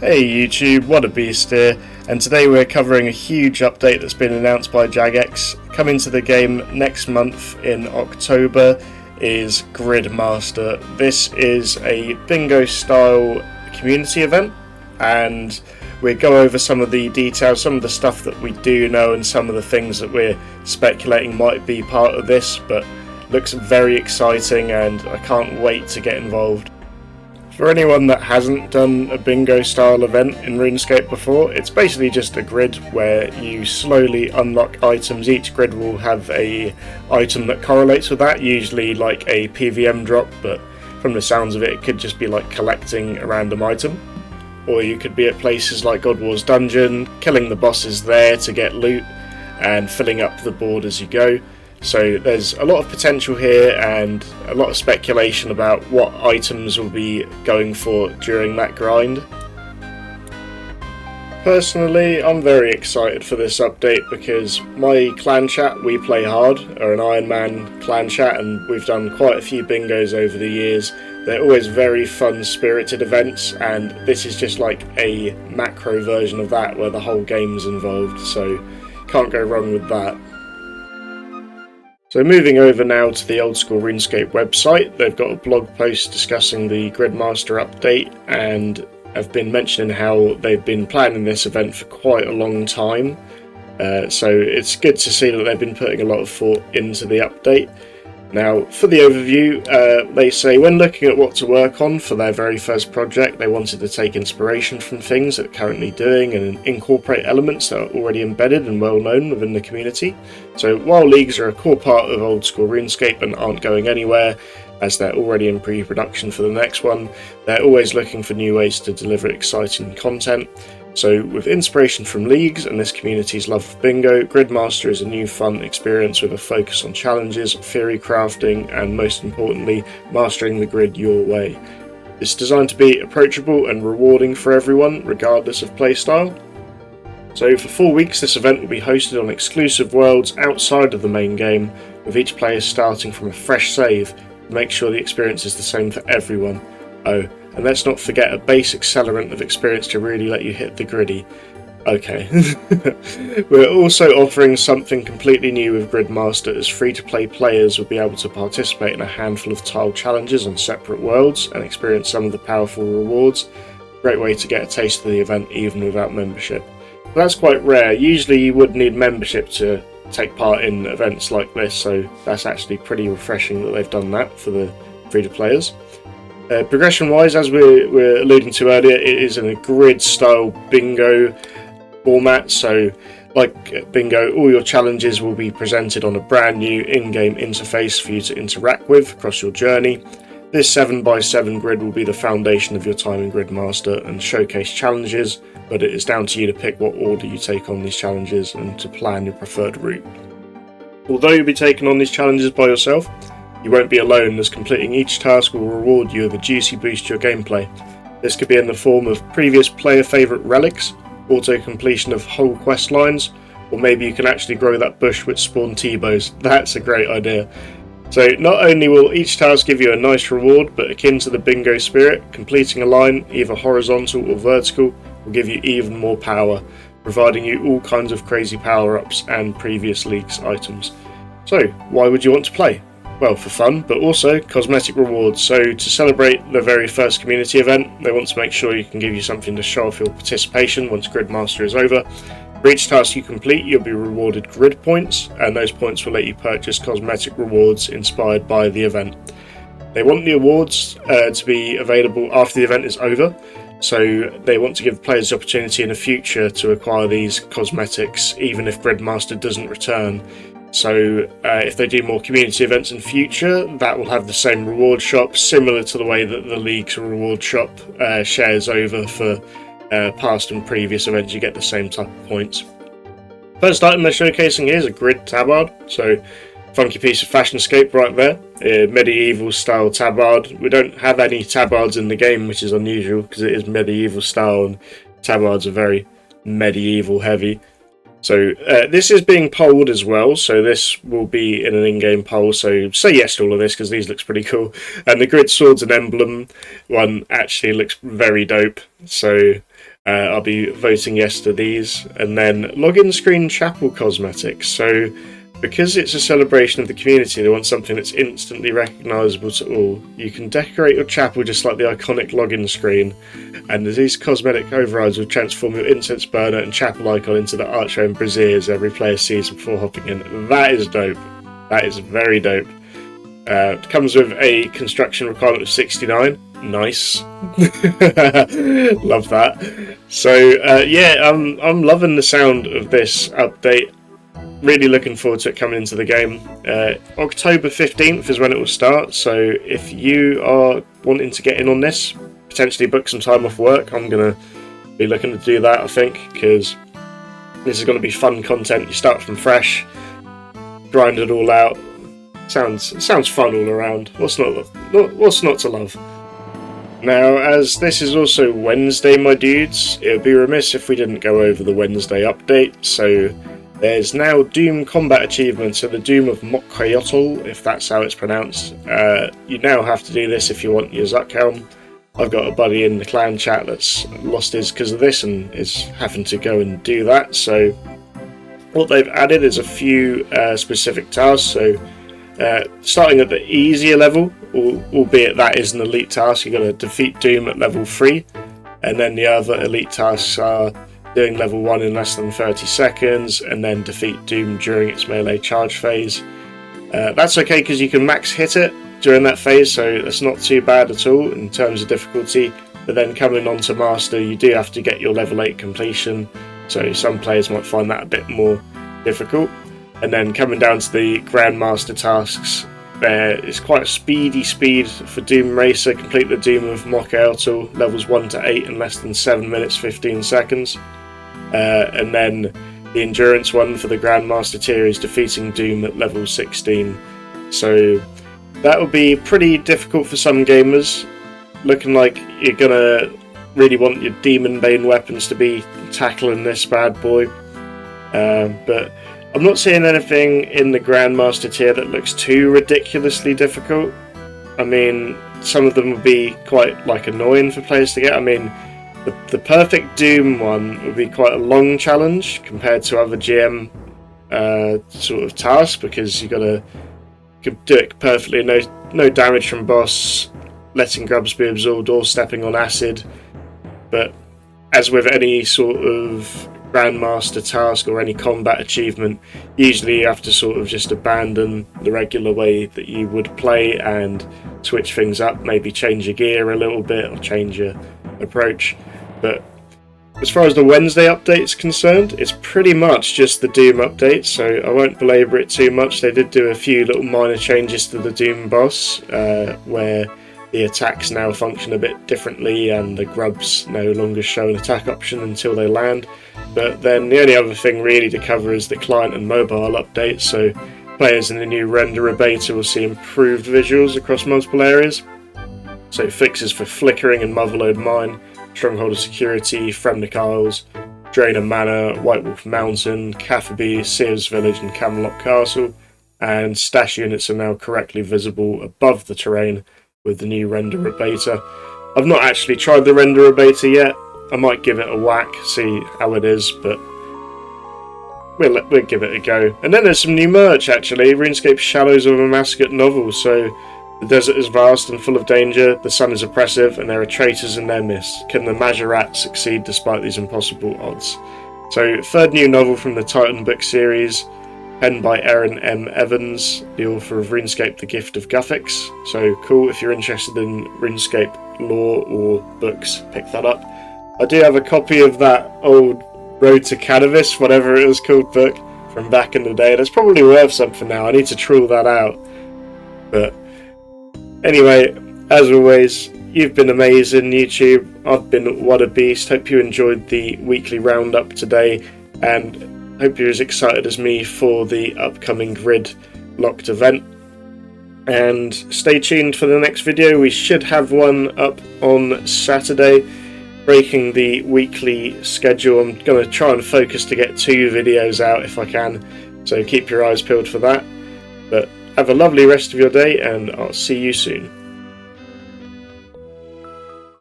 Hey YouTube, what a beast here, and today we're covering a huge update that's been announced by Jagex. Coming to the game next month in October is Gridmaster. This is a bingo style community event, and we go over some of the details, some of the stuff that we do know and some of the things that we're speculating might be part of this, but looks very exciting and I can't wait to get involved. For anyone that hasn't done a bingo style event in RuneScape before, it's basically just a grid where you slowly unlock items. Each grid will have a item that correlates with that, usually like a PVM drop, but from the sounds of it, it could just be like collecting a random item. Or you could be at places like God War's Dungeon, killing the bosses there to get loot and filling up the board as you go. So there's a lot of potential here and a lot of speculation about what items will be going for during that grind. Personally, I'm very excited for this update because my clan chat, We Play Hard, are an Iron Man clan chat, and we've done quite a few bingos over the years. They're always very fun, spirited events, and this is just like a macro version of that where the whole game's involved, so can't go wrong with that. So moving over now to the Old School RuneScape website, they've got a blog post discussing the Gridmaster update and have been mentioning how they've been planning this event for quite a long time. So it's good to see that they've been putting a lot of thought into the update. Now, for the overview, they say when looking at what to work on for their very first project, they wanted to take inspiration from things that they're currently doing and incorporate elements that are already embedded and well known within the community. So while leagues are a core part of Old School RuneScape and aren't going anywhere, as they're already in pre-production for the next one, they're always looking for new ways to deliver exciting content. So with inspiration from leagues and this community's love of bingo, Gridmaster is a new fun experience with a focus on challenges, theory crafting, and most importantly, mastering the grid your way. It's designed to be approachable and rewarding for everyone, regardless of playstyle. So for 4 weeks, this event will be hosted on exclusive worlds outside of the main game, with each player starting from a fresh save to make sure the experience is the same for everyone. Oh, and let's not forget a base accelerant of experience to really let you hit the griddy. Okay. We're also offering something completely new with Gridmaster, as free-to-play players will be able to participate in a handful of tile challenges on separate worlds and experience some of the powerful rewards. Great way to get a taste of the event even without membership. But that's quite rare. Usually you would need membership to take part in events like this, so that's actually pretty refreshing that they've done that for the free-to-players. Progression-wise, as we were alluding to earlier, it is in a grid-style bingo format, so like bingo, all your challenges will be presented on a brand new in-game interface for you to interact with across your journey. This 7x7 grid will be the foundation of your time in Gridmaster and showcase challenges, but it is down to you to pick what order you take on these challenges and to plan your preferred route. Although you'll be taking on these challenges by yourself, you won't be alone, as completing each task will reward you with a juicy boost to your gameplay. This could be in the form of previous player favourite relics, auto-completion of whole quest lines, or maybe you can actually grow that bush which spawn T-bows. That's a great idea. So not only will each task give you a nice reward, but akin to the bingo spirit, completing a line, either horizontal or vertical, will give you even more power, providing you all kinds of crazy power-ups and previous leagues items. So why would you want to play? Well, for fun, but also cosmetic rewards. So to celebrate the very first community event, they want to make sure you can give you something to show off your participation once Gridmaster is over. For each task you complete, you'll be rewarded grid points, and those points will let you purchase cosmetic rewards inspired by the event. They want the awards to be available after the event is over, so they want to give players the opportunity in the future to acquire these cosmetics even if Gridmaster doesn't return. So if they do more community events in future, that will have the same reward shop, similar to the way that the League's reward shop shares over for past and previous events. You get the same type of points. First item they're showcasing here is a grid tabard, so funky piece of fashionscape right there, medieval style tabard. We don't have any tabards in the game, which is unusual because it is medieval style and tabards are very medieval heavy. So this is being polled as well, so this will be in an in-game poll, so say yes to all of this because these looks pretty cool. And the grid swords and emblem one actually looks very dope, so I'll be voting yes to these. And then login screen chapel cosmetics. So because it's a celebration of the community, they want something that's instantly recognisable to all. You can decorate your chapel just like the iconic login screen, and these cosmetic overrides will transform your incense burner and chapel icon into the archway and braziers every player sees before hopping in. That is dope. That is very dope. It comes with a construction requirement of 69. Nice. Love that. So yeah, I'm loving the sound of this update. Really looking forward to it coming into the game. October 15th is when it will start, so if you are wanting to get in on this, potentially book some time off work, I'm going to be looking to do that, I think, because this is going to be fun content. You start from fresh, grind it all out. Sounds fun all around. What's not to love? Now, as this is also Wednesday, my dudes, it would be remiss if we didn't go over the Wednesday update, so there's now Doom combat achievements, so the Doom of Mokoyotl, if that's how it's pronounced. You now have to do this if you want your Zuck helm. I've got a buddy in the clan chat that's lost his because of this and is having to go and do that. So what they've added is a few specific tasks. So starting at the easier level, albeit that is an elite task, you've got to defeat Doom at level 3, and then the other elite tasks are doing level 1 in less than 30 seconds, and then defeat Doom during its melee charge phase. That's okay because you can max hit it during that phase, so that's not too bad at all in terms of difficulty. But then coming on to Master, you do have to get your level 8 completion, so some players might find that a bit more difficult. And then coming down to the Grandmaster tasks, there is quite a speedy speed for Doom Racer. Complete the Doom of Mokoyotl levels 1 to 8 in less than 7 minutes 15 seconds. And then the endurance one for the Grandmaster tier is defeating Doom at level 16. So that will be pretty difficult for some gamers. Looking like you're gonna really want your Demon Bane weapons to be tackling this bad boy. But I'm not seeing anything in the Grandmaster tier that looks too ridiculously difficult. I mean, some of them would be quite annoying for players to get. I mean, the perfect Doom one would be quite a long challenge compared to other GM sort of tasks, because you do it perfectly, no damage from boss, letting grubs be absorbed or stepping on acid. But as with any sort of Grandmaster task or any combat achievement, usually you have to sort of just abandon the regular way that you would play and switch things up, maybe change your gear a little bit or change your approach. But as far as the Wednesday update is concerned, it's pretty much just the Doom update, so I won't belabor it too much. They did do a few little minor changes to the Doom boss, where the attacks now function a bit differently and the grubs no longer show an attack option until they land. But then the only other thing really to cover is the client and mobile update, so players in the new renderer beta will see improved visuals across multiple areas. So fixes for Flickering and Motherlode Mine, Stronghold of Security, Fremnik Isles, Draenor Manor, White Wolf Mountain, Cafferby, Sears Village and Camelot Castle, and stash units are now correctly visible above the terrain with the new renderer beta. I've not actually tried the renderer beta yet. I might give it a whack, see how it is, but we'll give it a go. And then there's some new merch actually, RuneScape Shallows of a Massacre novel. So the desert is vast and full of danger, the sun is oppressive, and there are traitors in their midst. Can the Majorat succeed despite these impossible odds? So, third new novel from the Titan book series, penned by Aaron M. Evans, the author of RuneScape The Gift of Guthix. So cool, if you're interested in RuneScape lore or books, pick that up. I do have a copy of that old Road to Cannabis, whatever it was called, book from back in the day. That's probably worth something now. I need to trawl that out. But anyway, as always, you've been amazing, YouTube. I've been What a Beast. Hope you enjoyed the weekly roundup today, and hope you're as excited as me for the upcoming Grid Locked event. And stay tuned for the next video. We should have one up on Saturday, breaking the weekly schedule. I'm going to try and focus to get 2 videos out if I can, so keep your eyes peeled for that. But have a lovely rest of your day, and I'll see you soon.